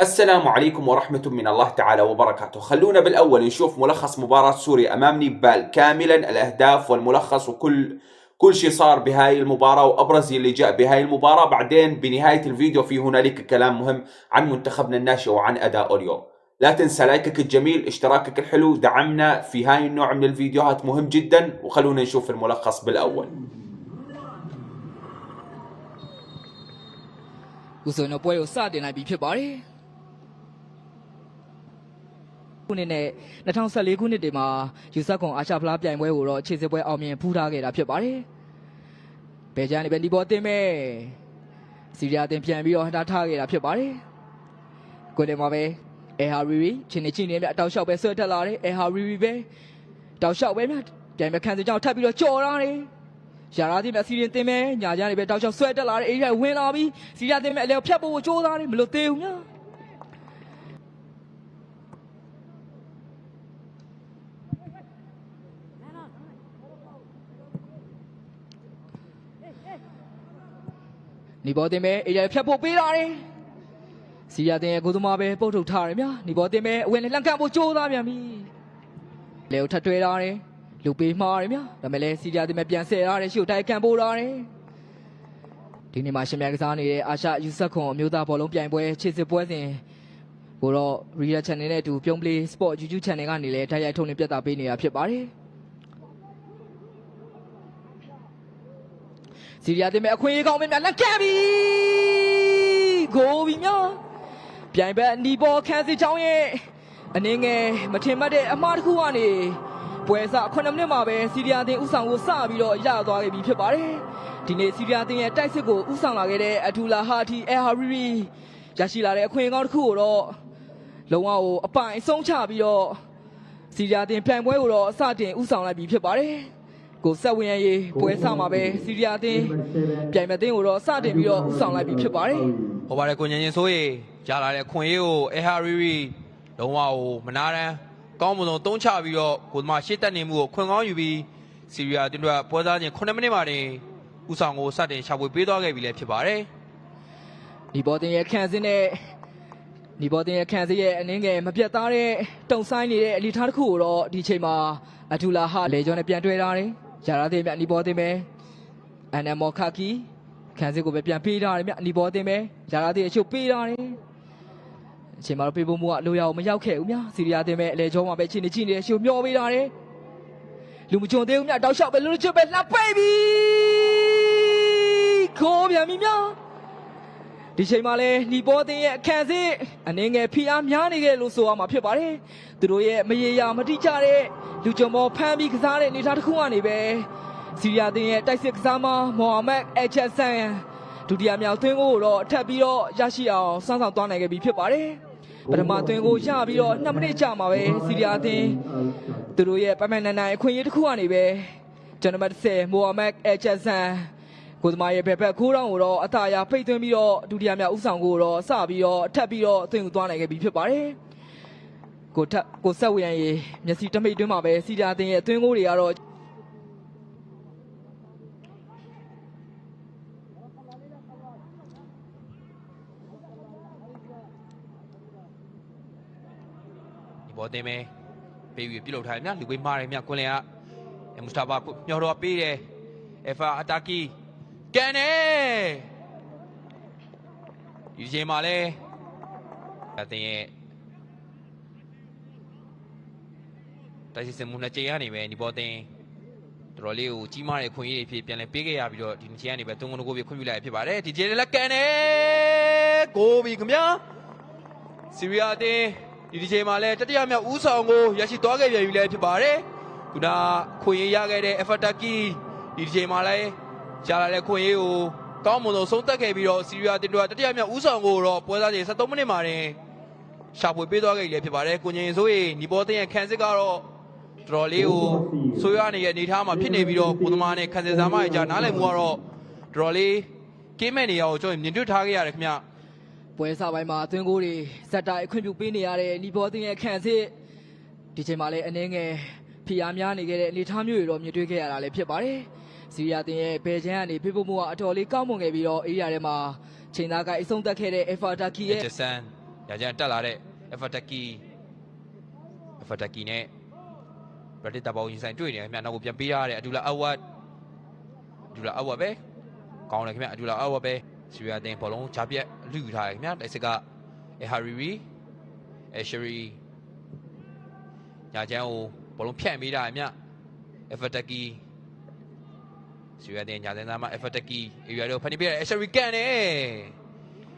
السلام عليكم ورحمة من الله تعالى وبركاته. خلونا بالأول نشوف ملخص مباراة سوريا أمام نيبال كاملا، الأهداف والملخص وكل شيء صار بهاي المباراة وأبرز اللي جاء بهاي المباراة. بعدين بنهاية الفيديو في هنالك كلام مهم عن منتخبنا الناشئ وعن أداء اليوم. لا تنسى لايكك الجميل، اشتراكك الحلو، دعمنا في هاي النوع من الفيديوهات مهم جدا. وخلونا نشوف الملخص بالأول. ဦးစုံတော့ပွဲကိုစတင်လိုက်ပြီဖြစ်ပါတယ်။ခုနှစ်နဲ့2014ခုနှစ်တည်းမှာယူဆကွန်အာရှဖလားပြိုင်ပွဲကိုတော့ခြေစစ်ပွဲအောင်မြင်ဖူးထားခဲ့တာဖြစ်ပါတယ်။ဘယ်ဂျန်နေပဲဒီပေါ်တင်မဲ့စီးရီးယားတင်ပြန်ပြီးတော့ဟတာထားခဲ့တာဖြစ်ပါတယ်။ကိုယ်လည်းမှာပဲအဲဟာရီရီချင်းနေချင်းနေမြအတောက်လျှောက်ပဲဆွဲတက်လာတယ်။အဲဟာရီရီပဲတောက်လျှောက်ပဲမြပြိုင်ပွဲခံစစ်ကြောင်းထပ်ပြီးတော့ကြော်လာတယ်။ ရာရာသင်းမြစီရင်တင်မဲ့ညာကြနေပဲတောက်ချောက်ဆွဲတက်လာတဲ့အေးရဝင်လာပြီးစီရတင်မဲ့အလဲဖြတ်ဖို့ကြိုးစားတယ်မလို့သေးဘူးညာနေပေါ်တင်မဲ့အေးရဖြတ်ဖို့ပေးလာတယ်စီရတင်ရဲ့ကိုသမားပဲပုတ်ထုတ်ထားတယ်ညာနေပေါ်တင်မဲ့အဝင်နဲ့လန့်ကန့်ဖို့ကြိုးစားပြန်ပြီလဲကိုထပ်တွဲလာတယ် လူပေးမှားတယ်ဗျာဒါပေမဲ့လည်းစီးရီးယားတင်မဲ့ပြန်ဆဲရတယ်ရှုပ်တိုက်ခံပို့လာတယ်ဒီနေ့မှာရှင်မြန်ကစားနေတဲ့အာရှယူဆခွန်အမျိုးသားဘောလုံးပြိုင်ပွဲခြေစစ်ပွဲစဉ်ကိုတော့ Real Channel နဲ့အတူပြုံးပလေး Sport YouTube Channel ကနေလည်းတိုက်ရိုက်ထုတ်လွှင့်ပြသပေးနေတာဖြစ်ပါတယ်စီးရီးယားတင်မဲ့အခွင့်အရေးကောင်းမြတ်လက်ကမ်းပြီဂိုးပြီများပြိုင်ဘက်နီဘောခန်းစစ်ချောင်းရဲ့အနေငယ်မထင်မှတ်တဲ့အမှားတစ်ခုကနေ ပွဲစား9မိနစ်မှာပဲစီးရီးယားတင်ဥဆောင်ကိုစပြီးတော့ရသွားခဲ့ပြီဖြစ်ပါတယ်ဒီနေ့စီးရီးယားတင်ရဲ့တိုက်စစ်ကိုဥဆောင်လာခဲ့တဲ့အဒူလာဟာတီအဲဟာရီရီရရှိလာတဲ့အခွင့်အကောင်းတစ်ခုကိုတော့လုံးဝအပိုင်အဆုံးချပြီးတော့စီးရီးယားတင်ပြိုင်ပွဲကိုတော့စတင်ဥဆောင်လိုက်ပြီဖြစ်ပါတယ်ကိုဆက်ဝင်ရရေးပွဲစားမှာပဲစီးရီးယားတင်ပြိုင်မဲ့တင်ကိုတော့စတင်ပြီးတော့ဥဆောင်လိုက်ပြီဖြစ်ပါတယ်ဟောပါတယ်ကိုညင်ချင်းဆိုရေရလာတဲ့အခွင့်အရေးကိုအဲဟာရီရီလုံးဝမနာတမ်း ကောင်းမွန်ဆုံးတုံးချပြီးတော့ကိုသမားရှေ့တက်နေမှုကိုခွင့်ကောင်းယူပြီးစီးရီးယားတင်တို့ပွဲစားချင်း9မိနစ်မှာတင်ဥဆောင်ကိုစတင်ရှာဖွေပေးသွားခဲ့ပြီလည်းဖြစ်ပါတယ်။ဒီဘောတင်ရဲ့ခံစစ်နဲ့ဒီဘောတင်ရဲ့ခံစစ်ရဲ့အနည်းငယ်မပြတ်သားတဲ့တုံဆိုင်နေတဲ့အလီထားတစ်ခုကိုတော့ဒီချိန်မှာအထူလာဟာလေကျော်နဲ့ပြန်တွဲထားတယ်။ရာရာတင်မြဒီဘောတင်ပဲအန်နမော်ခါကီခံစစ်ကိုပဲပြန်ပေးထားတယ်မြဒီဘောတင်ပဲရာရာတင်အချုပ်ပေးထားတယ် အချိန်မှာတော့ပေးဖို့မှုကလိုရအောင်မရောက်ခဲ့ဘူးများစီးရီးယားတင်မဲ့အလဲကျောင်းမှာပဲချင်းနေချင်းနေရှုံမျောပေးတာတယ်လူမချွန်သေးဘူးများတောက်လျှောက်ပဲလူချွတ်ပဲလှပ်ပိတ်ပြီခေါ်ပြန်ပြီများဒီချိန်မှာလဲညီပေါ်တင်ရဲ့အခန့်စစ်အနေငယ်ဖိအားများနေခဲ့လို့ဆိုရမှာဖြစ်ပါတယ်သူတို့ရဲ့မရေရာမတိကျတဲ့လူချွန်မောဖမ်းပြီးကစားတဲ့အနေထားတစ်ခုကနေပဲစီးရီးယားတင်ရဲ့တိုက်စစ်ကစားမမိုဟာမက်အချက်ဆန်ဒုတိယမြောက်သွင်းကိုတော့ထပ်ပြီးတော့ရရှိအောင်စမ်းဆောင်သွားနိုင်ခဲ့ပြီဖြစ်ပါတယ် ပထမသွင်းကိုရပြီးတော့2မိနစ်ကြာမှာပဲစီးရီးယားတင်သူတို့ရဲ့ပမန်နန်နိုင်အခွင့်အရေးတစ်ခုကနေပဲဂျန်နံပါတ်10မိုဟာမက်အချက်ဆန်ကိုသမားရဲ့ဘက်ခိုးတောင်းကိုတော့အသာရဖိတ်သွင်းပြီးတော့ဒုတိယမြောက်ဥဆောင်ကိုတော့စပြီးတော့ထပ်ပြီးတော့သွင်းကိုသွားနိုင်ခဲ့ပြီဖြစ်ပါတယ်ကိုဆက်ဝေရန်ရေမျက်စိတမိတ်တွင်းမှာပဲစီးရီးယားတင်ရဲ့သွင်းကိုတွေကတော့ ဘောတင်မဲပေးပြီးပြုတ်ထားတယ်များလူပေးမားတယ်များကွန်လင်ကမူစတာဘာမျောတော့ပေးတယ်အဖာအတာကီကန်နေဒီချိန်မှာလဲအတင်ရဲ့တိုက်စစ်စမှုနှစ်ချိန်ကနေပဲဒီဘောတင်တော်လေးကိုကြီးမားတဲ့ခွင့်ရည်ဖြစ်ပြန်လဲပေးခဲ့ရပြီးတော့ဒီချိန်ကနေပဲ3ဂိုးကိုပြခွင့်ပြုလိုက်ဖြစ်ပါတယ်ဒီချိန်လည်းကန်နေကိုဘီခင်ဗျာစီးရီးယားတင် ဒီချိန်မှာလဲတတိယမြောက်ဦးဆောင်ကိုရရှိသွားခဲ့ပြန်ပြီလဲဖြစ်ပါတယ်ခုနခွင့်ရရခဲ့တဲ့အဖတာကီဒီချိန်မှာလဲရလာတဲ့ခွင့်ရကိုကောင်းမွန်ဆုံးဆုံးသက်ခဲ့ပြီးတော့စီးရီးယားတင်တို့ကတတိယမြောက်ဦးဆောင်ကိုတော့ပွဲစားချိန်73မိနစ်မှာတင်ရှာဖွေပေးသွားခဲ့ပြီလဲဖြစ်ပါတယ်ကိုငင်ဆိုရင်ဒီဘောတင်ရဲ့ခံစစ်ကတော့တော်တော်လေးကိုဆိုးရွားနေတဲ့အနေအထားမှာဖြစ်နေပြီးတော့ကိုသမားနဲ့ခံစစ်စားမရဲ့ကြားနားလည်မှုကတော့တော်တော်လေးကင်းမဲ့နေရအောင်ကျွန်တော်မြင်တွေ့ထားခဲ့ရတယ်ခင်ဗျ ပွဲစားပိုင်းမှာအတွင်းကိုတွေဇက်တိုင်အခွင့်ပြုပေးနေရတဲ့နီဘောတင်ရဲ့ခန့်စစ်ဒီချိန်မှာလည်းအနေငယ်ဖိအားများနေခဲ့တဲ့အနေထားမျိုးတွေတော့မြင်တွေ့ခဲ့ရတာလည်းဖြစ်ပါတယ်စီးရီးယားတင်ရဲ့ဘယ်ချမ်းကနေဖေးဖို့မှုကအတော်လေးကောင်းမွန်ခဲ့ပြီးတော့အေးရထဲမှာချိန်သားကအဆုံးသက်ခဲ့တဲ့ Alpha Taki ရဲ့ ညာကျန်တက်လာတဲ့ Fataki နဲ့ Reddit တဘောရင်ဆိုင်တွေ့နေတယ်ခင်ဗျနောက်ကိုပြန်ပေးထားတယ်အဒူလာအဝတ်ပဲကောင်းတယ်ခင်ဗျအဒူလာအဝတ်ပဲစီရီယာတင်ဘောလုံးချပြက်လူယူထားတယ်ခင်ဗျတိုက်စစ်ကHariri Sheri ညာကျန်ကိုဘောလုံးဖြန့်ပေးတာခင်ဗျFataki စီရီယာတင်ညာကျန်သားမှာ Fataki အေရီယာတို့ဖန်တီးပေးတယ်Sheri ကန်တယ်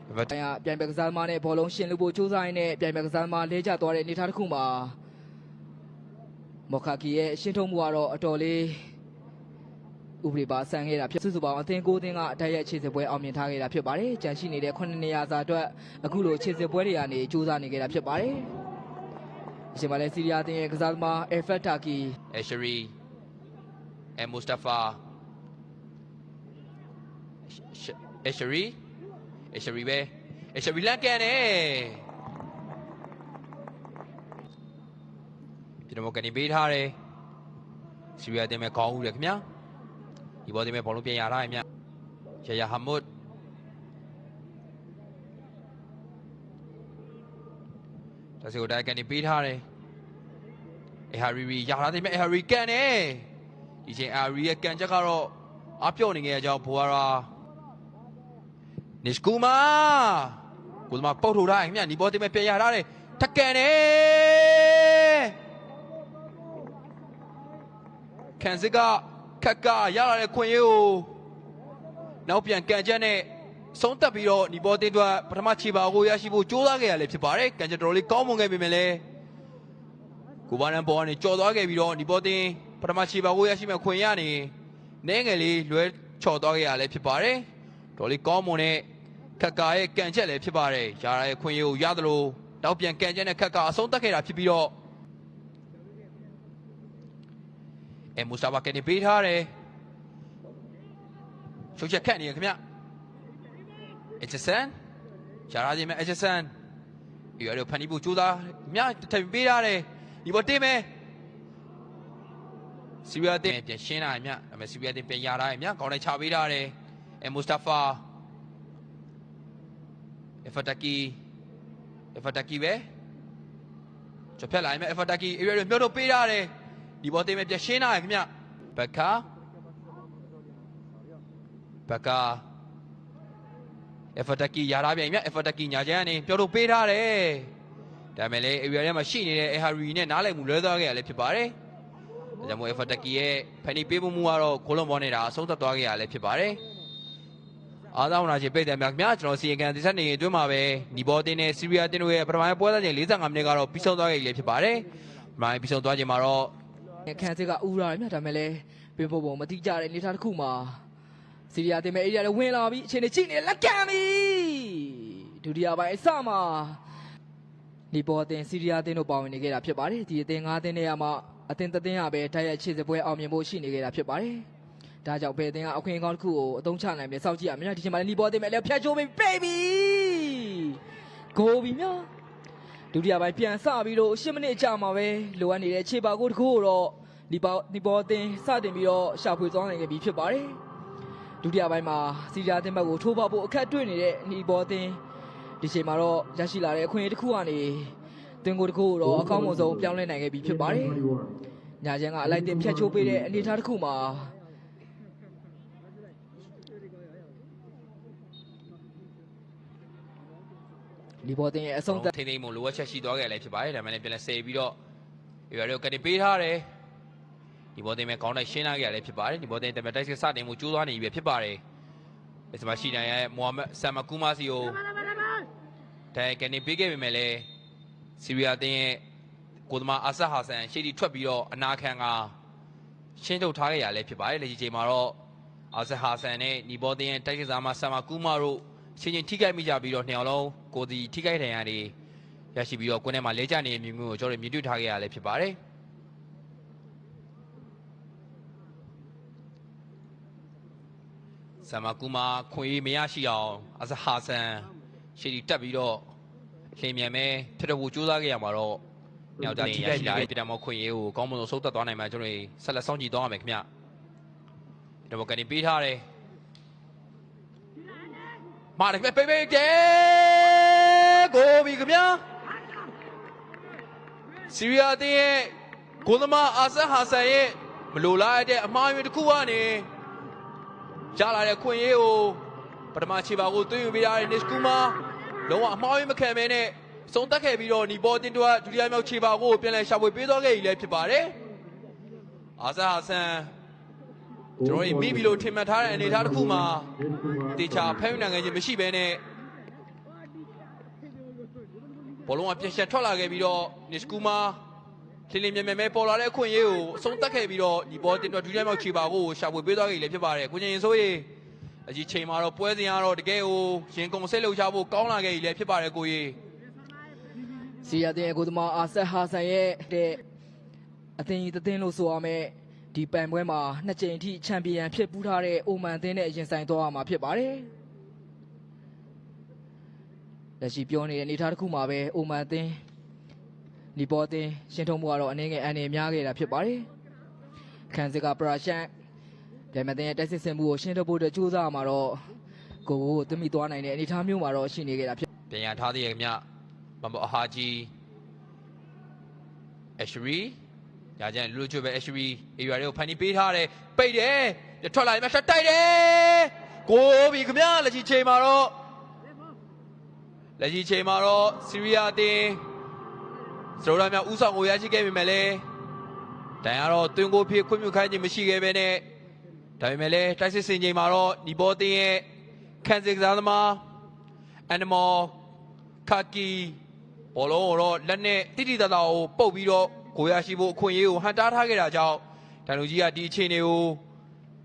တိုင်ကပြိုင်ပွဲကစားသမားနဲ့ဘောလုံးရှင်လူဖို့ကြိုးစားရင်းနဲ့ပြိုင်ပွဲကစားသမားလဲကျသွားတဲ့အနေအထားတစ်ခုမှာမော်ခါကီရဲ့ရှင်းထုတ်မှုကတော့အတော်လေးဥပဒေပါဆန်ခဲ့တာဖြစ်စုစုပေါင်းအသင်း9သင်းကတိုက်ရိုက်ခြေစစ်ပွဲအောင်မြင်ထားခဲ့တာဖြစ်ပါတယ်။ကြံရှိနေတဲ့9နေရာစာအတွက်အခုလိုခြေစစ်ပွဲတွေကနေကြိုးစားနေခဲ့တာဖြစ်ပါတယ်။အချိန်မှာလဲစီးရီးယားအသင်းရဲ့ကစားသမားအယ်ဖက်တာကီ Sheri Mustafa Sheri ပဲSheri လက်ကန်တယ်ကျွန်တော်ကနေပေးထားတယ်စီရီယာတင်မဲ့ခေါင်းဦးတယ်ခင်ဗျာဒီဘောတင်မဲ့ဘောလုံးပြန်ရထားရင်မြရဟာမုတ်ဒါစီကိုတိုင်ကနေပေးထားတယ်ဟာရီရထားတယ်မြဟာရီကန်တယ်ဒီချိန်အာရီရဲ့ကန်ချက်ကတော့အပြော့နေခဲ့တဲ့အကြောင်းဘိုးရာNishkuma ကိုမပုတ်ထုတ်ထားခင်ဗျဒီဘောတင်မဲ့ပြန်ရထားတယ်ထက်ကန်တယ်ကန်စစ်ကခက်ကရလာတဲ့ခွင့်ရေးကိုနောက်ပြန်ကန်ချက်နဲ့ဆုံးသက်ပြီးတော့ဒီဘောတင်တို့ပထမခြေပါကိုရရှိဖို့ကြိုးစားခဲ့ရလေဖြစ်ပါတယ်ကန်ချက်တော်လေးကောင်းမွန်ခဲ့ပေမဲ့လည်းကိုဘာနန်ဘောကနေကြော်သွားခဲ့ပြီးတော့ဒီဘောတင်ပထမခြေပါကိုရရှိမဲ့ခွင့်ရနေနဲငယ်လေးလွဲချော်သွားခဲ့ရလေဖြစ်ပါတယ်တော်လေးကောင်းမွန်တဲ့ခက်ကာရဲ့ကန်ချက်လည်းဖြစ်ပါတယ်။ရာရဲ့ခွင့်ရကိုရတယ်လို့နောက်ပြန်ကန်ချက်နဲ့ခက်ကာအဆုံးသတ်ခဲ့တာဖြစ်ပြီးတော့မူစတာဘာကနေပေးထားတယ်။ချုပ်ချက်ခက်နေရခင်ဗျ။ Edson ရာရာချင်းမဲ့ Edson ဒီရတော့ဖန်တီးဖို့ကြိုးစားမြထပ်ပေးထားတယ်။ဒီဘောတင်မယ်။စီရီယာတင်ပြန်ရှင်းလာမြဒါပေမဲ့စီရီယာတင်ပြန်ရထားတယ်မြကောင်းလိုက်ချပေးထားတယ်။မူစတာဖာFataki ပဲချက်ဖြတ်လာရင် Fataki အေရီယာတွေမြုပ်တော့ပေးရတယ်ဒီဘောတင်မဲ့ပြန်ရှင်းလာရခင်ဗျဘက်ကာFataki ရလာပြန်မြFataki ညာချမ်းကနေမြုပ်တော့ပေးထားတယ်ဒါပေမဲ့လေအေရီယာထဲမှာရှိနေတဲ့Haririနဲ့နားလည်မှုလွဲသွားခဲ့ရလဲဖြစ်ပါတယ်ဒါကြောင့်မို့Fatakiရဲ့ဖန်တီးပေးမှုကတော့ဂိုးလုံးပေါ်နေတာအဆုံးသတ်သွားခဲ့ရလဲဖြစ်ပါတယ်အားသာဝနာချေပိတ်တယ်များခင်ဗျာကျွန်တော်စီရင်ကန်တိဆက်နေအတွင်းမှာပဲနီဘောတင်နဲ့စီရီယာတင်တို့ရဲ့ပထမပွဲစဉ်45မိနစ်ကတော့ပြီးဆုံးသွားခဲ့ပြီဖြစ်ပါတယ်။မိုင်းပြီးဆုံးသွားချိန်မှာတော့ခန်းစစ်ကဥရာရမြဒါပေမဲ့လည်းပင်ဖို့ပုံမတိကြတဲ့အနေအထားတစ်ခုမှာစီးရီးယားတင်မဲ့အေရီယာလည်းဝင်လာပြီးအချိန်နဲ့ချိန်နေလက်ကန်ပြီဒုတိယပိုင်းအစမှာနီဘောတင်စီးရီးယားတင်တို့ပါဝင်နေခဲ့တာဖြစ်ပါတယ်ဒီအသင်း၅သင်းနဲ့မှအသင်းတစ်သင်းကပဲတိုက်ရိုက်ခြေစစ်ပွဲအောင်မြင်ဖို့ရှိနေခဲ့တာဖြစ်ပါတယ်ဒါကြောင့်ဘယ်တင်ကအခွင့်အကောင်းတစ်ခုကိုအသုံးချနိုင်မယ်စောင့်ကြည့်ရမယ်ဒီချိန်မှာလည်းနီဘောတင်မဲ့လည်းဖျက်ချိုးပြီးပေးပြီဂိုးပြီများဒုတိယပိုင်းပြန်စပြီးတော့10မိနစ်ကြာမှာပဲလိုအပ်နေတဲ့ခြေပါကိုတစ်ခုကိုတော့နီဘောတင်စတင်ပြီးတော့ရှာဖွေသွားနိုင်ခဲ့ပြီဖြစ်ပါတယ်ဒုတိယပိုင်းမှာစီရီယာတင်ဘက်ကိုထိုးပေါက်ဖို့အခက်တွေ့နေတဲ့နီဘောတင်ဒီချိန်မှာတော့ရရှိလာတဲ့အခွင့်အရေးတစ်ခုကနေတင်ကိုတစ်ခုကိုတော့အကောင်းဆုံးပြောင်းလဲနိုင်ခဲ့ပြီဖြစ်ပါတယ်ညာချမ်းကအလိုက်တင်ဖျက်ချိုးပေးတဲ့အနေအထားတစ်ခုမှာဒီဘောတင်ရဲ့အဆုံးသတ်ထိန်းသိမ်းမှုလိုအပ်ချက်ရှိသွားခဲ့လည်းဖြစ်ပါတယ်ဒါမှလည်းပြန်လဲဆယ်ပြီးတော့ရွာတွေကိုကနေပေးထားတယ်ဒီဘောတင်မဲ့ခေါင်းတိုက်ရှင်းလာခဲ့လည်းဖြစ်ပါတယ်ဒီဘောတင်တမန်တိုက်စစ်စတင်မှုကျိုးသွားနေပြီဖြစ်ပါတယ်ဒီမှာရှိနိုင်ရဲ့မိုဟာမက်ဆမ်မကူမာစီကိုတိုင်ကနေပေးခဲ့ပေမဲ့လည်းစီရီယာတင်ရဲ့ကိုသမားအာဆတ်ဟာဆန်ရှေ့တီထွက်ပြီးတော့အနာခံကရှင်းထုတ်ထားခဲ့ရလည်းဖြစ်ပါတယ်လက်ရှိချိန်မှာတော့အာဆတ်ဟာဆန်နဲ့ဒီဘောတင်ရဲ့တိုက်စစ်စားမဆမ်မကူမာတို့ချင်းထိခိုက်မိကြပြီးတော့နှစ်ယောက်လုံးကိုဒီထိခိုက်ထိုင်ရနေရရှိပြီးတော့ကိုယ်ထဲမှာလဲကျနေတဲ့မြင်မှုကိုကျွန်တော်တို့မြင်တွေ့ထားခဲ့ရလဲဖြစ်ပါတယ်ဆမ်မကူမာခွင့်မရရှိအောင်အဇဟာဆန်ရှေ့တီတက်ပြီးတော့လျင်မြန်မဲထထဖို့ကြိုးစားခဲ့ရမှာတော့နောက်တာထိခိုက်နေတဲ့ပြည်တော်မခွင့်ရေးကိုကောင်းမွန်ဆုံးဆုတ်သက်သွားနိုင်မှာကျွန်တော်တို့ဆက်လက်စောင့်ကြည့်သွားရမယ်ခင်ဗျဒီဘောကနေပေးထားတယ်မာတယ်ပေးတယ် ကိုဘီခင်ဗျာဆီးရီးယားအသင်းရဲ့ဂိုးသမားအာဆန်ဟာဆန်ရဲ့မလိုလားတဲ့အမှားအယွင်းတစ်ခုကနေရလာတဲ့ခွင့်ရေးကိုပထမခြေပါကိုသွင်းယူပေးထားတဲ့ Nish Kumar လုံးဝအမှားအယွင်းမခံဘဲနဲ့ဆုံးသက်ခဲ့ပြီးတော့နီပေါ်တင်တွာဒုတိယမြောက်ခြေပါကိုပြန်လည်ရှာဖွေပေးသွားခဲ့ရည်လည်းဖြစ်ပါတယ်အာဆန်ဟာဆန်ကျွန်တော်တို့မိပြီးလို့ထင်မှတ်ထားတဲ့အနေအထားတစ်ခုမှာတေချာဖဲနိုင်ငယ်ချင်းမရှိဘဲနဲ့ဘောလုံးကပြန်ရှက်ထွက်လာခဲ့ပြီးတော့ Nish Kumar လင်းလင်းမြဲမြဲပေါ်လာတဲ့အခွင့်အရေးကိုအဆုံးသတ်ခဲ့ပြီးတော့ဒီဘောတင်တော့ဒုတိယမြောက်ခြေပါကိုရှာဖွေပေးသွားခဲ့လည်းဖြစ်ပါတယ်ကိုချင်းဆိုရင်အကြီးချိန်မှာတော့ပွဲစဉ်ကတော့တကယ်ကိုရင်ကုန်ဆက်လုပ်ချဖို့ကောင်းလာခဲ့လည်းဖြစ်ပါတယ်ကိုကြီး ဆီးရီးယားတဲ့အကူသမားအာဆတ်ဟာဆန်ရဲ့တဲ့အသင်းကြီးသင်းလို့ဆိုရမယ်ဒီပန်ပွဲမှာ2ကြိမ်အထိချန်ပီယံဖြစ်ပူးထားတဲ့အိုမန်အသင်းနဲ့ရင်ဆိုင်သွားရမှာဖြစ်ပါတယ်လက်ရှိပြောနေတဲ့အနေအထားတစ်ခုမှာပဲအိုမန်အသင်းနီပေါ်အသင်းရှင်းထုံးမှုကတော့အနေငယ်အန်နေများခဲ့တာဖြစ်ပါတယ်ခန်းစစ်ကပရာရှန်ပြိုင်မတဲ့တိုက်စစ်ဆင်မှုကိုရှင်းထုတ်ဖို့အတွက်ကြိုးစားမှာတော့ကိုသွင်းမိသွားနိုင်တဲ့အနေအထားမျိုးမှာတော့ရှိနေခဲ့တာဖြစ်ပြန်ရထားသေးရဲ့ခင်ဗျမဘောအဟာကြီးအရှရီညာကျန်လူချိုပဲအရှရီအေရွာတွေကိုဖန်တီးပေးထားတယ်ပိတ်တယ်ထွက်လာရင်မှရှက်တိုက်တယ်ကိုဘီခင်ဗျလက်ကြီးချိန်မှာတော့ဆီးရီးယားအသင်းစရိုးရမြောက်ဥဆောင်ကိုရရှိခဲ့ပေမဲ့လည်းတန်ရတော့တွင်ကိုဖြစ်ခွင့်ပြုခိုင်းခြင်းမရှိခဲ့ပဲနဲ့ဒါပေမဲ့လည်းတိုက်စစ်စင်ချိန်မှာတော့ဒီဘောတင်ရဲ့ခန်းစစ်ကစားသမားအန်နီမော်ခါကီဘောလုံးကိုတော့လက်နဲ့တိတိတသာကိုပုတ်ပြီးတော့ကိုရရှိဖို့အခွင့်အရေးကိုဟန်တားထားခဲ့တာကြောင့်တန်လူကြီးကဒီအခြေအနေကို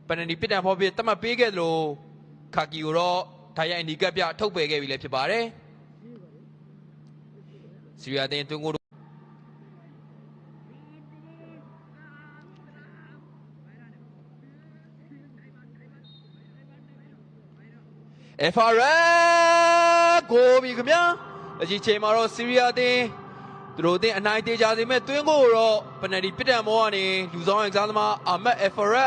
ပန်နတီပစ်တန်ဖော်ပြတတ်မှတ်ပေးခဲ့သလိုခါကီကိုတော့ထိုင်ရိုက်အနီကပ်ပြထုတ်ပယ်ခဲ့ပြီလည်းဖြစ်ပါတယ်ဆီးရီးယားတင်တွင်ကို FRA ကိုဘီခင်ဗျာအကြီးချိန်မှာတော့ဆီးရီးယားတင်သူတို့တင်အနိုင်တေးကြစေမဲ့တွင်းကိုတော့ပနတီပစ်တန်မောကနေလူဆောင်အကစားသမားအာမတ် FRA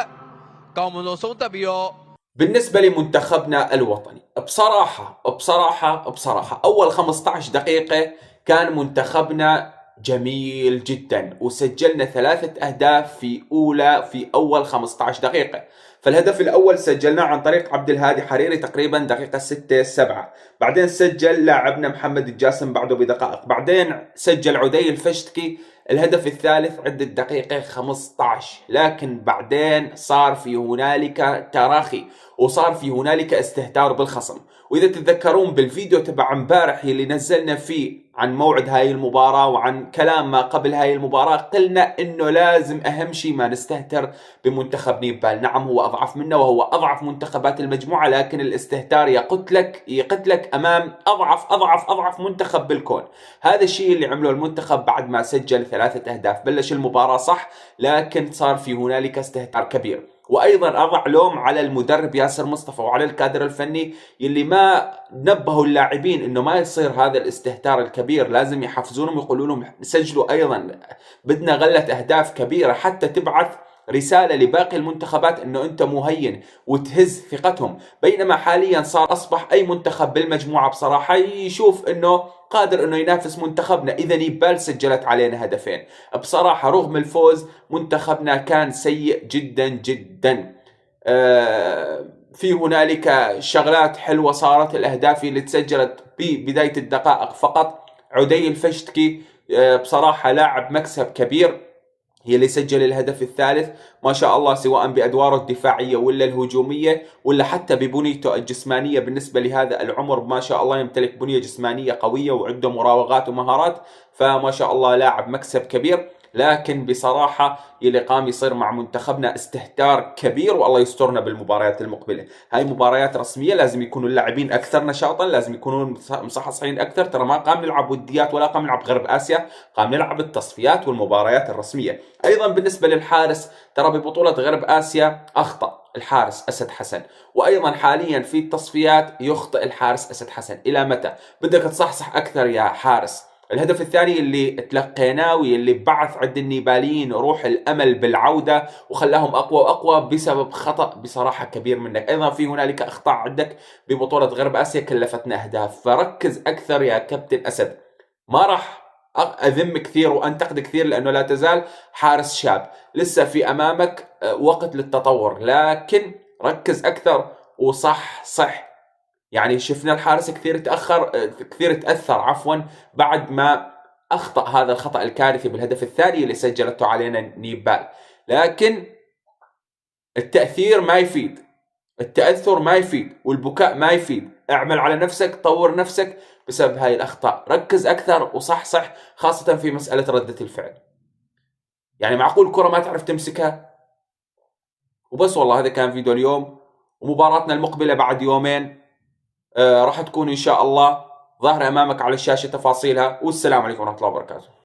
ကောင်းမွန်ဆုံးဆုံးသက်ပြီးတော့ بالنسبة لمنتخبنا الوطني بصراحة أول 15 دقيقة كان منتخبنا جميل جدا وسجلنا 3 أهداف في أول 15 دقيقة فالهدف الأول سجلناه عن طريق عبد الهادي حريري تقريبا دقيقة 6-7 بعدين سجل لاعبنا محمد الجاسم بعده بدقائق بعدين سجل عدي الفشتكي الهدف الثالث عند الدقيقة 15 لكن بعدين صار في هنالك تراخي وصار في هنالك استهتار بالخصم وإذا تتذكرون بالفيديو تبع امبارح اللي نزلنا فيه عن موعد هاي المباراة وعن كلام ما قبل هاي المباراة قلنا انه لازم اهم شيء ما نستهتر بمنتخب نيبال نعم هو اضعف منا وهو اضعف منتخبات المجموعة لكن الاستهتار يقتلك امام اضعف منتخب بالكون هذا الشيء اللي عمله المنتخب بعد ما سجل 3 أهداف بلش المباراة صح لكن صار في هنالك استهتار كبير وايضا اضع لوم على المدرب ياسر مصطفى وعلى الكادر الفني يلي ما نبهوا اللاعبين انه ما يصير هذا الاستهتار الكبير لازم يحفزونهم ويقولوا لهم سجلوا ايضا بدنا غلة اهداف كبيرة حتى تبعث رسالة لباقي المنتخبات انه انت مهين وتهز ثقتهم بينما حاليا اصبح اي منتخب بالمجموعة بصراحة يشوف انه قادر انه ينافس منتخبنا اذا نيبال سجلت علينا هدفين بصراحة رغم الفوز منتخبنا كان سيء جدا جدا في هنالك شغلات حلوة صارت الاهداف اللي تسجلت ببداية الدقائق فقط عدي الفشتكي بصراحة لاعب مكسب كبير هي اللي سجل الهدف الثالث ما شاء الله سواء بأدواره الدفاعية ولا الهجومية ولا حتى ببنيته الجسمانية بالنسبة لهذا العمر ما شاء الله يمتلك بنية جسمانية قوية وعنده مراوغات ومهارات فما شاء الله لاعب مكسب كبير لكن بصراحة يلي قام يصير مع منتخبنا استهتار كبير والله يسترنا بالمباريات المقبلة هاي مباريات رسمية لازم يكونوا اللاعبين أكثر نشاطا لازم يكونوا مصحصحين أكثر ترى ما قام نلعب وديات ولا قام نلعب غرب آسيا قام نلعب التصفيات والمباريات الرسمية أيضا بالنسبة للحارس ترى ببطولة غرب آسيا أخطأ الحارس أسد حسن وأيضا حاليا في التصفيات يخطئ الحارس أسد حسن إلى متى بدك تصحصح أكثر يا حارس الهدف الثاني اللي تلقيناه واللي بعث عند النيباليين روح الأمل بالعودة وخلاهم أقوى وأقوى بسبب خطأ بصراحة كبير منك. أيضا في هنالك أخطاء عندك ببطولة غرب آسيا كلفتنا أهداف، فركز أكثر يا كابتن أسد. ما راح أذم كثير وأنتقد كثير لأنه لا تزال حارس شاب، لسه في أمامك وقت للتطور، لكن ركز أكثر صح. يعني شفنا الحارس كثير تأثر بعد ما أخطأ هذا الخطأ الكارثي بالهدف الثاني اللي سجلته علينا نيبال. لكن التأثير ما يفيد، التأثر ما يفيد، والبكاء ما يفيد. اعمل على نفسك، طور نفسك بسبب هاي الأخطاء، ركز أكثر وصح خاصة في مسألة ردة الفعل. يعني معقول كرة ما تعرف تمسكها؟ وبس والله هذا كان فيديو اليوم، ومباراتنا المقبلة بعد يومين راح تكون إن شاء الله ظاهرة أمامك على الشاشة تفاصيلها. والسلام عليكم ورحمة الله وبركاته.